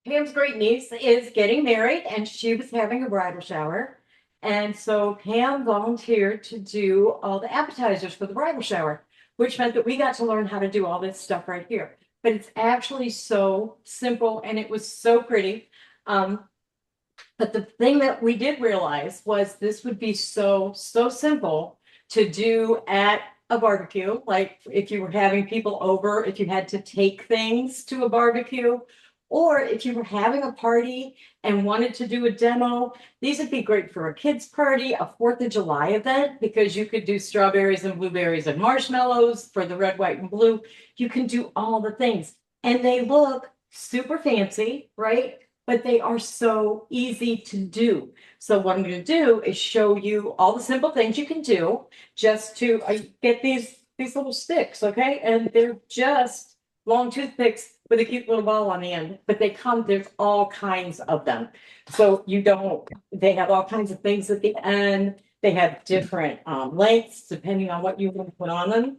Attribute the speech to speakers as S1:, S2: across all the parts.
S1: Pam's great niece is getting married and she was having a bridal shower. And so Pam volunteered to do all the appetizers for the bridal shower, which meant that we got to learn how to do all this stuff right here. But it's actually so simple and it was so pretty. Um, but the thing that we did realize was this would be so simple to do at a barbecue. Like if you were having people over, if you had to take things to a barbecue, or if you were having a party and wanted to do a demo, these would be great for a kids' party, a 4th of July event, because you could do strawberries and blueberries and marshmallows for the red, white, and blue. You can do all the things. And they look super fancy, right? But they are so easy to do. So what I'm going to do is show you all the simple things you can do just to get these little sticks, okay? And they're just long toothpicks with a cute little ball on the end, but there's all kinds of them. So they have all kinds of things at the end. They have different lengths depending on what you want to put on them.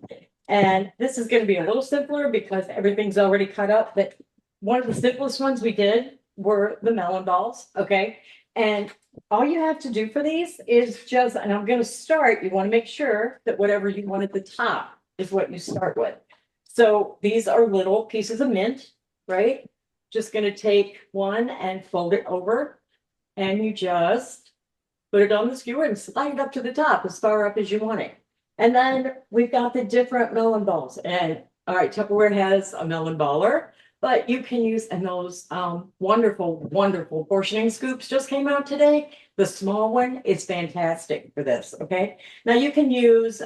S1: And this is going to be a little simpler because everything's already cut up, but one of the simplest ones we did were the melon balls, okay? And all you have to do for these is just, and I'm going to start, you want to make sure that whatever you want at the top is what you start with. So these are little pieces of mint, right? Just going to take one and fold it over, and you just put it on the skewer and slide it up to the top as far up as you want it. And then we've got the different melon balls. And all right, Tupperware has a melon baller, but you can use, and those wonderful portioning scoops just came out today. The small one is fantastic for this, okay? Now you can use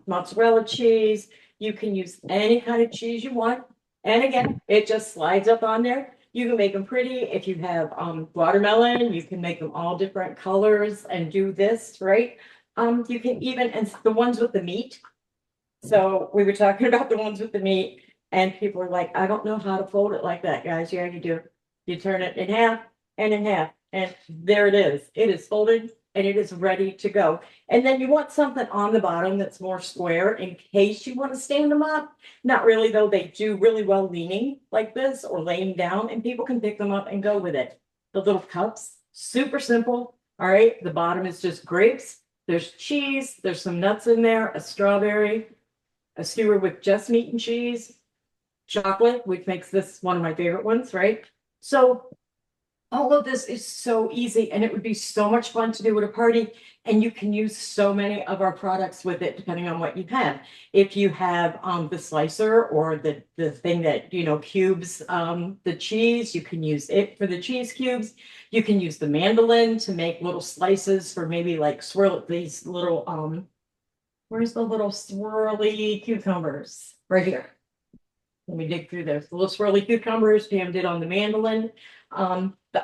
S1: mozzarella cheese, you can use any kind of cheese you want. And again, it just slides up on there. You can make them pretty. If you have watermelon, you can make them all different colors and do this, right? You can even, and the ones with the meat. So we were talking about the ones with the meat, and people are like, I don't know how to fold it like that, guys. Yeah, you do. You turn it in half and in half, and there it is. It is folded and it is ready to go. And then you want something on the bottom that's more square in case you want to stand them up. Not really, though. They do really well leaning like this or laying down, and people can pick them up and go with it. The little cups, super simple. All right. The bottom is just grapes. There's cheese. There's some nuts in there, a strawberry, a skewer with just meat and cheese, chocolate, which makes this one of my favorite ones, right? So all of this is so easy and it would be so much fun to do at a party. And you can use so many of our products with it, depending on what you have. If you have the slicer or the thing that, cubes the cheese, you can use it for the cheese cubes. You can use the mandolin to make little slices for maybe like swirl these little, where's the little swirly cucumbers? Right here. Let me dig through those. The little swirly cucumbers Pam did on the mandolin.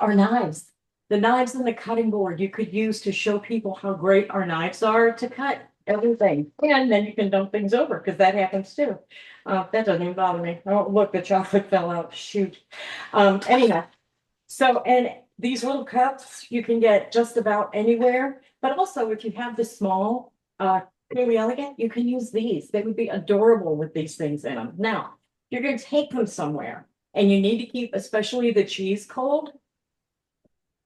S1: Our knives, the knives and the cutting board you could use to show people how great our knives are to cut everything. And then you can dump things over because that happens too. That doesn't even bother me. Oh, look, the chocolate fell out. Shoot. Anyhow, so, and these little cups you can get just about anywhere. But also, if you have the small, really elegant, you can use these. They would be adorable with these things in them. Now, you're going to take them somewhere and you need to keep, especially the cheese cold.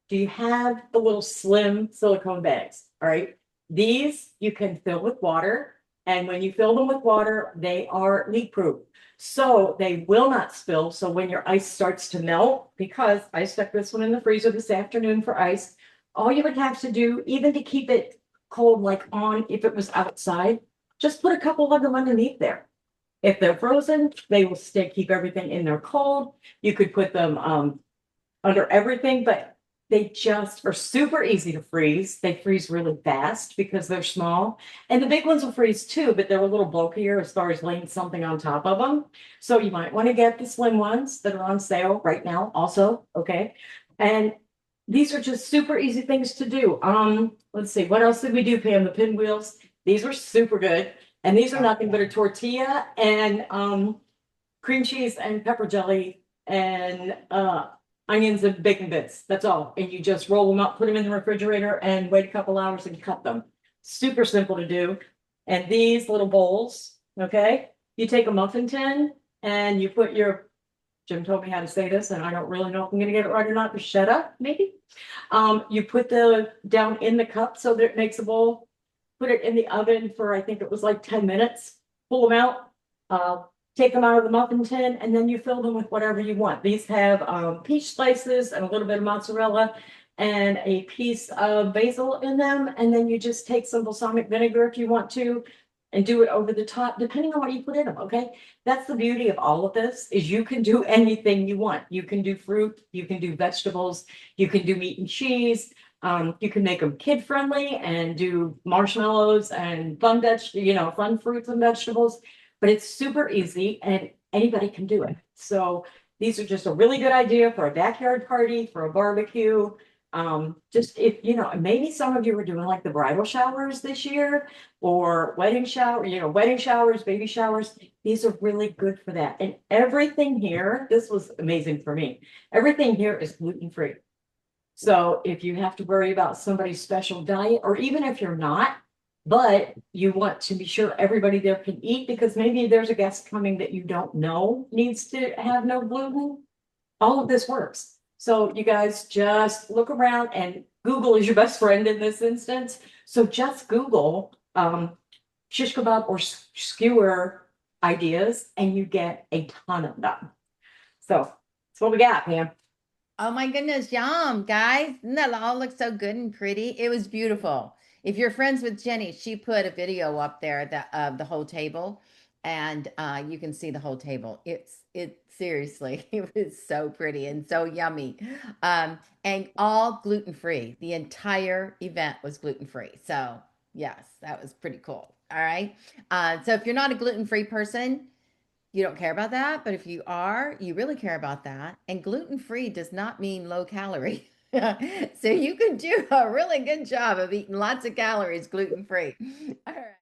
S1: Do you have the little slim silicone bags? All right. These you can fill with water. And when you fill them with water, they are leak proof. So they will not spill. So when your ice starts to melt, because I stuck this one in the freezer this afternoon for ice, all you would have to do, even to keep it cold, like on, if it was outside, just put a couple of them underneath there. If they're frozen, they will stay, keep everything in there cold. You could put them under everything, but they just are super easy to freeze. They freeze really fast because they're small. And the big ones will freeze too, but they're a little bulkier as far as laying something on top of them. So you might want to get the slim ones that are on sale right now also, okay? And these are just super easy things to do. Let's see, what else did we do, Pam? The pinwheels. These were super good. And these are nothing but a tortilla and cream cheese and pepper jelly and onions and bacon bits. That's all. And you just roll them up, put them in the refrigerator and wait a couple hours and cut them. Super simple to do. And these little bowls, okay? You take a muffin tin and you put your Jim told me how to say this, and I don't really know if I'm gonna get it right or not, bruschetta, maybe. You put the down in the cup so that it makes a bowl. Put it in the oven for, I think it was like 10 minutes. Pull them out, uh, take them out of the muffin tin, and then you fill them with whatever you want. These have peach slices and a little bit of mozzarella and a piece of basil in them. And then you just take some balsamic vinegar if you want to and do it over the top, depending on what you put in them. Okay. That's the beauty of all of this is you can do anything you want. You can do fruit, you can do vegetables, you can do meat and cheese. You can make them kid friendly and do marshmallows and fun fruits and vegetables, but it's super easy and anybody can do it. So these are just a really good idea for a backyard party, for a barbecue. Just if, maybe some of you were doing like the bridal showers this year or wedding showers, baby showers. These are really good for that. And everything here, this was amazing for me. Everything here is gluten free. So if you have to worry about somebody's special diet, or even if you're not, but you want to be sure everybody there can eat because maybe there's a guest coming that you don't know needs to have no gluten, all of this works. So you guys just look around and Google is your best friend in this instance. So just Google shish kebab or skewer ideas and you get a ton of them. So that's what we got, Pam.
S2: Oh my goodness, yum, guys. Doesn't that all look so good and pretty? It was beautiful. If you're friends with Jenny, she put a video up there that of the whole table, and you can see the whole table. It seriously, it was so pretty and so yummy. And all gluten free. The entire event was gluten free. So yes, that was pretty cool. All right. So if you're not a gluten free person, you don't care about that, but if you are, you really care about that. And gluten free does not mean low calorie. So you can do a really good job of eating lots of calories gluten free. All right.